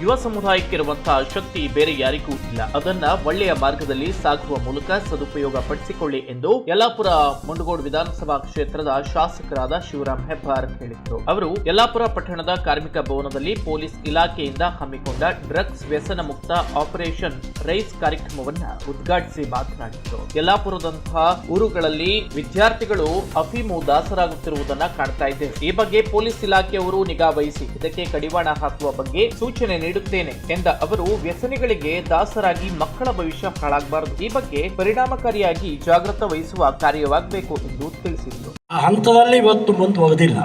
ಯುವ ಸಮುದಾಯಕ್ಕಿರುವಂತಹ ಶಕ್ತಿ ಬೇರೆ ಯಾರಿಗೂ ಇಲ್ಲ. ಅದನ್ನ ಒಳ್ಳೆಯ ಮಾರ್ಗದಲ್ಲಿ ಸಾಗುವ ಮೂಲಕ ಸದುಪಯೋಗ ಪಡಿಸಿಕೊಳ್ಳಿ ಎಂದು ಯಲ್ಲಾಪುರ ಮುಂಡಗೋಡು ವಿಧಾನಸಭಾ ಕ್ಷೇತ್ರದ ಶಾಸಕರಾದ ಶಿವರಾಮ್ ಹೆಬ್ಬಾರ್ ಹೇಳಿದರು. ಅವರು ಯಲ್ಲಾಪುರ ಪಟ್ಟಣದ ಕಾರ್ಮಿಕ ಭವನದಲ್ಲಿ ಪೊಲೀಸ್ ಇಲಾಖೆಯಿಂದ ಹಮ್ಮಿಕೊಂಡ ಡ್ರಗ್ಸ್ ವ್ಯಸನ ಮುಕ್ತ ಆಪರೇಷನ್ ರೈಸ್ ಕಾರ್ಯಕ್ರಮವನ್ನು ಉದ್ಘಾಟಿಸಿ ಮಾತನಾಡಿದರು. ಯಲ್ಲಾಪುರದಂತಹ ಊರುಗಳಲ್ಲಿ ವಿದ್ಯಾರ್ಥಿಗಳು ಅಫೀಮು ದಾಸರಾಗುತ್ತಿರುವುದನ್ನು ಕಾಣ್ತಾ ಇದ್ದೇವೆ. ಈ ಬಗ್ಗೆ ಪೊಲೀಸ್ ಇಲಾಖೆಯವರು ನಿಗಾ ವಹಿಸಿ ಇದಕ್ಕೆ ಕಡಿವಾಣ ಹಾಕುವ ಬಗ್ಗೆ ಸೂಚನೆ ನೀಡುತ್ತೇನೆ ಎಂದ ಅವರು, ವ್ಯಸನಿಗಳಿಗೆ ದಾಸರಾಗಿ ಮಕ್ಕಳ ಭವಿಷ್ಯ ಹಾಳಾಗಬಾರದು. ಈ ಬಗ್ಗೆ ಪರಿಣಾಮಕಾರಿಯಾಗಿ ಜಾಗೃತಿ ವಹಿಸುವ ಕಾರ್ಯವಾಗಬೇಕು ಎಂದು ತಿಳಿಸಿದರು. ಆ ಹಂತದಲ್ಲಿ ಇವತ್ತು ಮುಂದುವರೆದಿಲ್ಲ.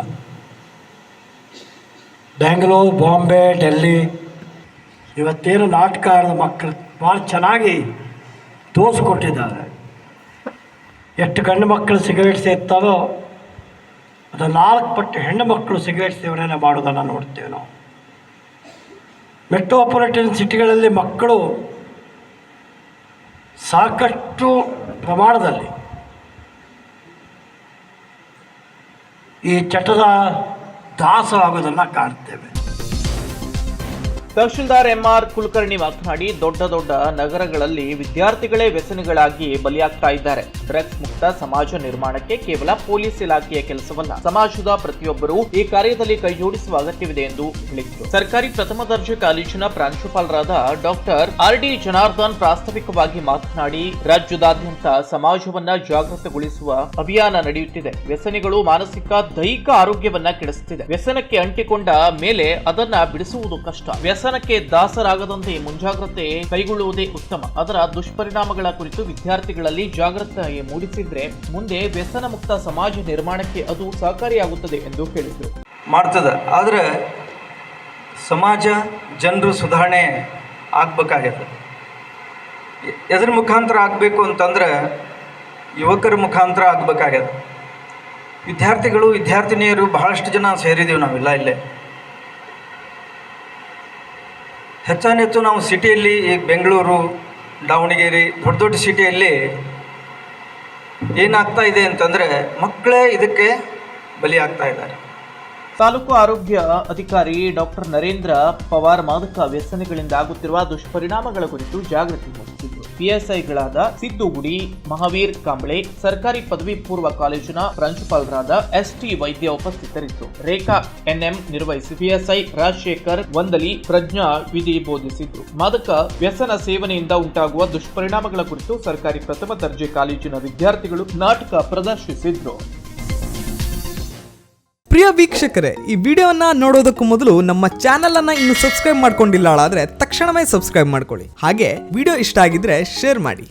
ಬೆಂಗಳೂರು, ಬಾಂಬೆ, ಡೆಲ್ಲಿ ಇವತ್ತೇನು ನಾಟಕದ ಮಕ್ಕಳು ಭಾಳ ಚೆನ್ನಾಗಿ ತೋರಿಸ್ಕೊಟ್ಟಿದ್ದಾರೆ. ಎಷ್ಟು ಗಂಡು ಮಕ್ಕಳು ಸಿಗರೇಟ್ ಸೇರ್ತಾರೋ ಅದು 4 ಪಟ್ಟು ಹೆಣ್ಣು ಮಕ್ಕಳು ಸಿಗರೇಟ್ ಸೇವನೆ ಮಾಡೋದನ್ನು ನೋಡ್ತೇವೆ ನಾವು. ಮೆಟ್ರೋಪಾಲಿಟನ್ ಸಿಟಿಗಳಲ್ಲಿ ಮಕ್ಕಳು ಸಾಕಷ್ಟು ಪ್ರಮಾಣದಲ್ಲಿ ಈ ಚಟದ ದಾಸವಾಗೋದನ್ನು ಕಾಣ್ತೇವೆ. ತಹಶೀಲ್ದಾರ್ ಎಂಆರ್ ಕುಲಕರ್ಣಿ ಮಾತನಾಡಿ, ದೊಡ್ಡ ದೊಡ್ಡ ನಗರಗಳಲ್ಲಿ ವಿದ್ಯಾರ್ಥಿಗಳೇ ವ್ಯಸನಿಗಳಾಗಿ ಬಲಿಯಾಗ್ತಾ ಇದ್ದಾರೆ. ಡ್ರಗ್ಸ್ ಮುಕ್ತ ಸಮಾಜ ನಿರ್ಮಾಣಕ್ಕೆ ಕೇವಲ ಪೊಲೀಸ್ ಇಲಾಖೆಯ ಕೆಲಸವಲ್ಲ, ಸಮಾಜದ ಪ್ರತಿಯೊಬ್ಬರೂ ಈ ಕಾರ್ಯದಲ್ಲಿ ಕೈಜೋಡಿಸುವ ಅಗತ್ಯವಿದೆ ಎಂದು ಹೇಳಿದರು. ಸರ್ಕಾರಿ ಪ್ರಥಮ ದರ್ಜೆ ಕಾಲೇಜಿನ ಪ್ರಾಂಶುಪಾಲರಾದ ಡಾಕ್ಟರ್ ಆರ್.ಡಿ. ಜನಾರ್ದನ್ ಪ್ರಾಸ್ತಾವಿಕವಾಗಿ ಮಾತನಾಡಿ, ರಾಜ್ಯದಾದ್ಯಂತ ಸಮಾಜವನ್ನ ಜಾಗೃತಗೊಳಿಸುವ ಅಭಿಯಾನ ನಡೆಯುತ್ತಿದೆ. ವ್ಯಸನಿಗಳು ಮಾನಸಿಕ ದೈಹಿಕ ಆರೋಗ್ಯವನ್ನ ಕೆಡಿಸುತ್ತಿದೆ. ವ್ಯಸನಕ್ಕೆ ಅಂಟಿಕೊಂಡ ಮೇಲೆ ಅದನ್ನ ಬಿಡಿಸುವುದು ಕಷ್ಟ. ವ್ಯಸನಕ್ಕೆ ದಾಸರಾಗದಂತೆ ಮುಂಜಾಗ್ರತೆ ಕೈಗೊಳ್ಳುವುದೇ ಉತ್ತಮ. ಅದರ ದುಷ್ಪರಿಣಾಮಗಳ ಕುರಿತು ವಿದ್ಯಾರ್ಥಿಗಳಲ್ಲಿ ಜಾಗೃತಿ ಮೂಡಿಸಿದ್ರೆ ಮುಂದೆ ವ್ಯಸನ ಮುಕ್ತ ಸಮಾಜ ನಿರ್ಮಾಣಕ್ಕೆ ಅದು ಸಹಕಾರಿಯಾಗುತ್ತದೆ ಎಂದು ಹೇಳಿದರು. ಮಾಡ್ತದೆ, ಆದರೆ ಸಮಾಜ ಜನರು ಸುಧಾರಣೆ ಆಗ್ಬೇಕಾಗಿದೆ. ಎದ್ರ ಮುಖಾಂತರ ಆಗಬೇಕು ಅಂತಂದ್ರೆ ಯುವಕರ ಮುಖಾಂತರ ಆಗಬೇಕಾಗಿದೆ. ವಿದ್ಯಾರ್ಥಿಗಳು ವಿದ್ಯಾರ್ಥಿನಿಯರು ಬಹಳಷ್ಟು ಜನ ಸೇರಿದ್ದೀವಿ ನಾವೆಲ್ಲ ಇಲ್ಲೇ. ಹೆಚ್ಚಾನೆಚ್ಚು ನಾವು ಸಿಟಿಯಲ್ಲಿ ಈಗ ಬೆಂಗಳೂರು, ದಾವಣಗೆರೆ ದೊಡ್ಡ ದೊಡ್ಡ ಸಿಟಿಯಲ್ಲಿ ಏನಾಗ್ತಾ ಇದೆ ಅಂತಂದರೆ ಮಕ್ಕಳೇ ಇದಕ್ಕೆ ಬಲಿಯಾಗ್ತಾ ಇದ್ದಾರೆ. ತಾಲೂಕು ಆರೋಗ್ಯ ಅಧಿಕಾರಿ ಡಾಕ್ಟರ್ ನರೇಂದ್ರ ಪವಾರ್ ಮಾದಕ ವ್ಯಸನಿಗಳಿಂದ ಆಗುತ್ತಿರುವ ದುಷ್ಪರಿಣಾಮಗಳ ಕುರಿತು ಜಾಗೃತಿ ಮೂಡಿಸಿದರು. ಪಿಎಸ್ಐಗಳಾದ ಸಿದ್ದು ಗುಡಿ, ಮಹಾವೀರ್ ಕಾಂಬಳೆ, ಸರ್ಕಾರಿ ಪದವಿ ಪೂರ್ವ ಕಾಲೇಜಿನ ಪ್ರಾಂಶುಪಾಲರಾದ ಎಸ್.ಟಿ. ವೈದ್ಯ ಉಪಸ್ಥಿತರಿದ್ದರು. ರೇಖಾ ಎನ್ಎಂ ನಿರ್ವಹಿಸಿ ಪಿಎಸ್ಐ ರಾಜಶೇಖರ್ ವಂದಲಿ ಪ್ರಜ್ಞಾ ವಿಧಿ ಬೋಧಿಸಿದ್ರು. ಮಾದಕ ವ್ಯಸನ ಸೇವನೆಯಿಂದ ಉಂಟಾಗುವ ದುಷ್ಪರಿಣಾಮಗಳ ಕುರಿತು ಸರ್ಕಾರಿ ಪ್ರಥಮ ದರ್ಜೆ ಕಾಲೇಜಿನ ವಿದ್ಯಾರ್ಥಿಗಳು ನಾಟಕ ಪ್ರದರ್ಶಿಸಿದ್ರು. ಪ್ರಿಯ ವೀಕ್ಷಕರೇ, ಈ ವಿಡಿಯೋನ ನೋಡೋದಕ್ಕೂ ಮೊದಲು ನಮ್ಮ ಚಾನೆಲ್ ಅನ್ನ ಇನ್ನು ಸಬ್ಸ್ಕ್ರೈಬ್ ಮಾಡ್ಕೊಂಡಿಲ್ಲ ಆದರೆ ತಕ್ಷಣವೇ ಸಬ್ಸ್ಕ್ರೈಬ್ ಮಾಡ್ಕೊಳ್ಳಿ. ಹಾಗೆ ವಿಡಿಯೋ ಇಷ್ಟ ಆಗಿದ್ರೆ ಶೇರ್ ಮಾಡಿ.